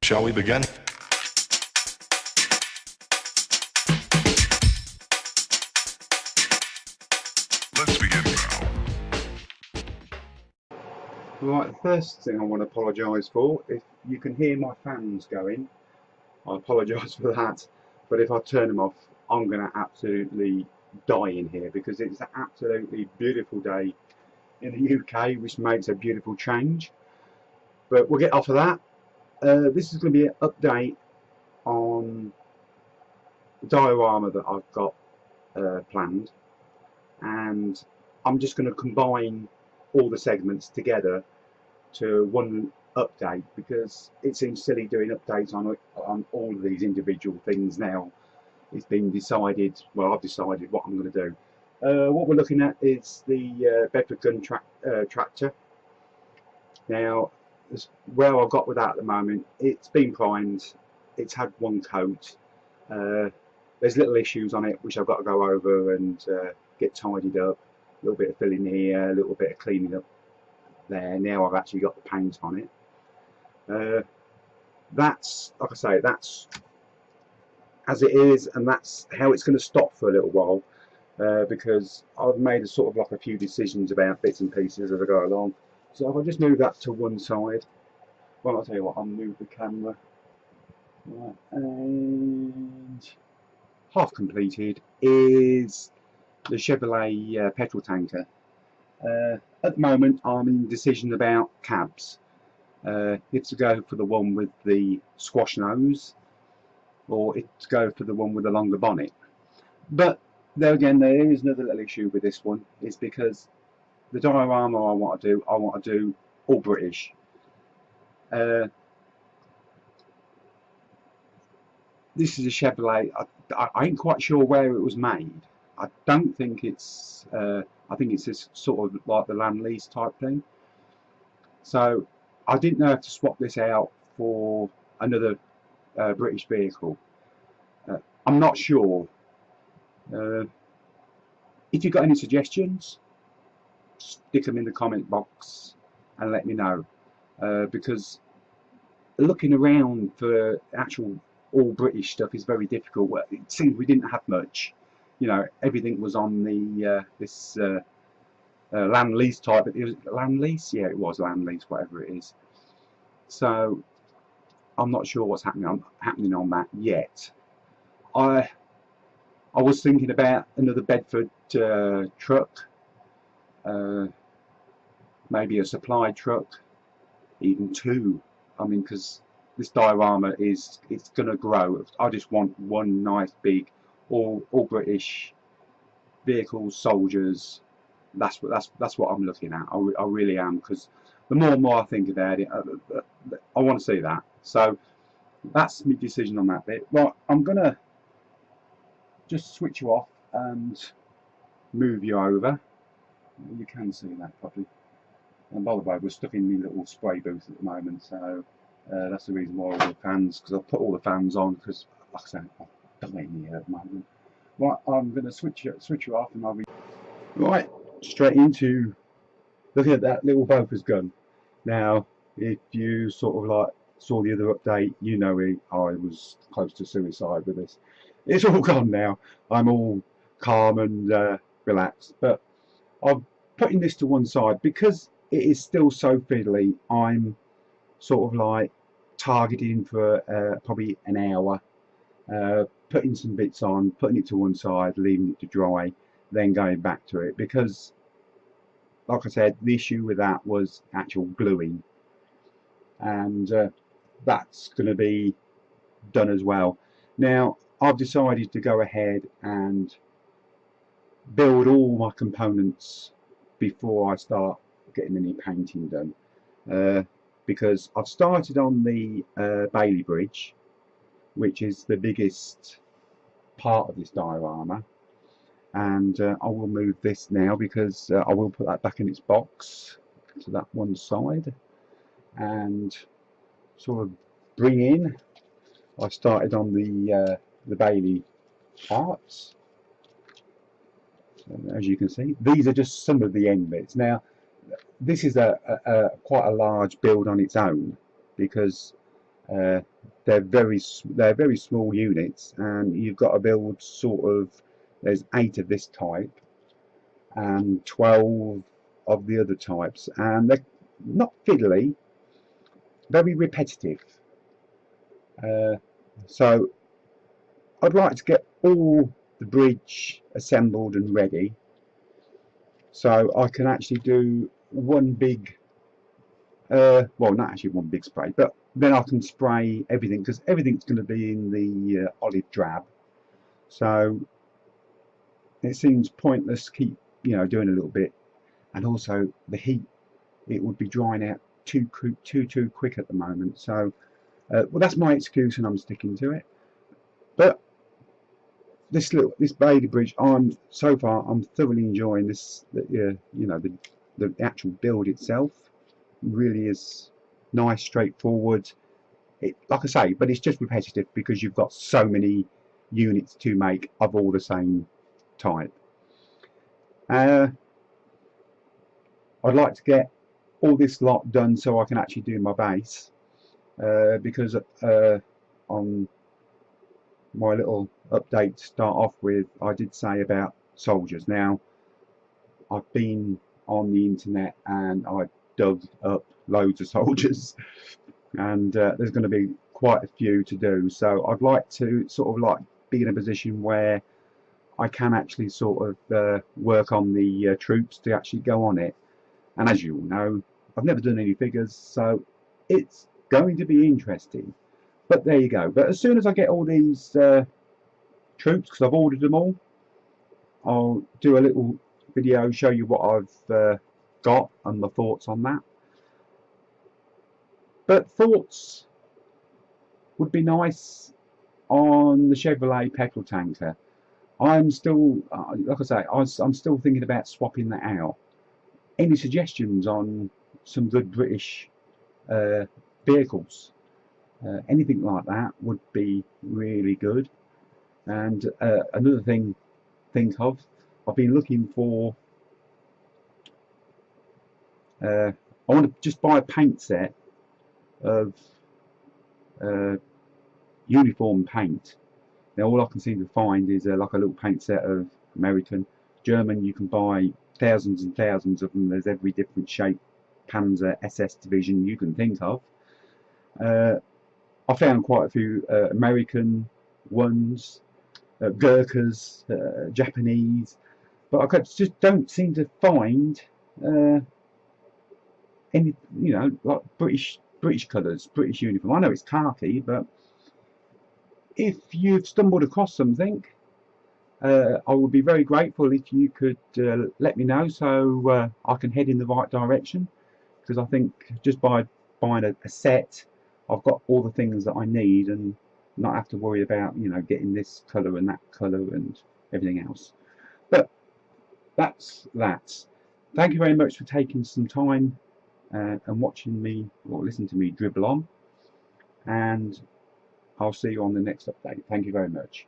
Shall we begin? Let's begin now. Right, the first thing I want to apologise for, if you can hear my fans going, I apologise for that, but if I turn them off, I'm going to absolutely die in here because it's an absolutely beautiful day in the UK, which makes a beautiful change. But we'll get off of that. This is going to be an update on the diorama that I've got planned, and I'm just going to combine all the segments together to one update because it seems silly doing updates on all of these individual things now. It's been decided, well, I've decided what I'm going to do. What we're looking at is the Bedford gun tractor. Now, where I've got with that at the moment, it's been primed, it's had one coat, there's little issues on it which I've got to go over and get tidied up, a little bit of filling here, a little bit of cleaning up there. Now I've actually got the paint on it. That's, like I say, that's as it is, and that's how it's going to stop for a little while, because I've made a sort of like a few decisions about bits and pieces as I go along. So if I just move that to one side, well, I'll tell you what, I'll move the camera. Right, and half completed is the Chevrolet petrol tanker. At the moment, I'm in decision about cabs. If to go for the one with the squash nose, or if to go for the one with the longer bonnet. But there again, there is another little issue with this one, is because the diorama I want to do all British. This is a Chevrolet. I ain't quite sure where it was made. I don't think it's. I think it's this sort of like the land lease type thing. So I didn't know if to swap this out for another British vehicle. I'm not sure. If you've got any suggestions, stick them in the comment box and let me know, because looking around for actual all British stuff is very difficult. Well, it seems we didn't have much, you know, everything was on the this land lease type. It was land lease, yeah, it was land lease, whatever it is. So I'm not sure what's happening on that yet. I was thinking about another Bedford truck, maybe a supply truck, even two. I mean, because this diorama it's going to grow. I just want one nice big all British vehicles, soldiers. That's what I'm looking at. I really am, because the more and more I think about it, I want to see that. So that's my decision on that bit. Right, I'm gonna just switch you off and move you over. You can see that properly. And by the way, we're stuck in the little spray booth at the moment, so that's the reason why all the fans, because I've put all the fans on, because like I said, I'm dying here at the moment. Right, I'm going to switch you off, and I'll be right straight into looking at that little bofors gun. Now, if you sort of like saw the other update, you know I was close to suicide with this. It's all gone now. I'm all calm and relaxed, but I'm putting this to one side because it is still so fiddly. I'm sort of like targeting for probably an hour, putting some bits on, putting it to one side, leaving it to dry, then going back to it, because like I said, the issue with that was actual gluing, and that's going to be done as well. Now I've decided to go ahead and build all my components before I start getting any painting done, because I've started on the Bailey Bridge, which is the biggest part of this diorama, and I will move this now because I will put that back in its box to that one side and sort of bring in. I started on the Bailey parts. So as you can see, these are just some of the end bits. Now this is quite a large build on its own, because they're very small units, and you've got to build sort of, there's 8 of this type and 12 of the other types, and they're not fiddly, very repetitive. So I'd like to get all the bridge assembled and ready, so I can actually do one big, well, not actually one big spray, but then I can spray everything, because everything's going to be in the olive drab. So it seems pointless to keep, doing a little bit, and also the heat, it would be drying out too quick at the moment. So well, that's my excuse, and I'm sticking to it. But this Bailey bridge, so far I'm thoroughly enjoying this. The actual build itself really is nice, straightforward. Like I say, but it's just repetitive because you've got so many units to make of all the same type. I'd like to get all this lot done so I can actually do my base, because on my little update to start off with, I did say about soldiers. Now, I've been on the internet and I dug up loads of soldiers, and there's going to be quite a few to do. So I'd like to sort of like be in a position where I can actually sort of work on the troops to actually go on it. And as you all know, I've never done any figures, so it's going to be interesting. But there you go. But as soon as I get all these troops, because I've ordered them all, I'll do a little video, show you what I've got and my thoughts on that. But thoughts would be nice on the Chevrolet petrol tanker. I'm still, like I say, I'm still thinking about swapping that out. Any suggestions on some good British vehicles? Anything like that would be really good. And another thing, I've been looking for, I want to just buy a paint set of uniform paint. Now all I can seem to find is like a little paint set of American, German. You can buy thousands and thousands of them. There's every different shape, Panzer, SS division you can think of. I found quite a few American ones, Gurkhas, Japanese, but I just don't seem to find any, like British colours, British uniform. I know it's khaki, but if you've stumbled across something, I would be very grateful if you could let me know, so I can head in the right direction. Because I think just by buying a set, I've got all the things that I need and not have to worry about, getting this colour and that colour and everything else. But that's that. Thank you very much for taking some time and watching me, or listening to me dribble on. And I'll see you on the next update. Thank you very much.